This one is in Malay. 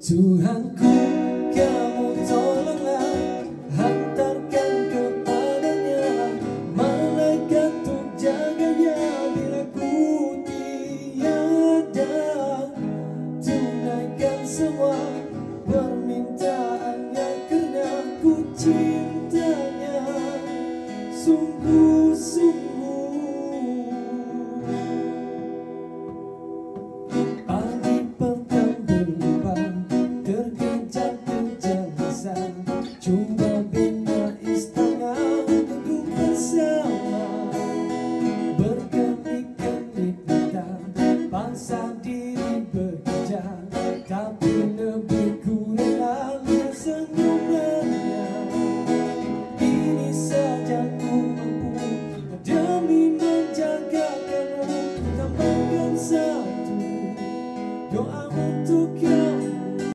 Tuhanku, kamu tolonglah, hantarkan kepadanya malaikat untuk jaganya bila ku tiada. Tunaikan semua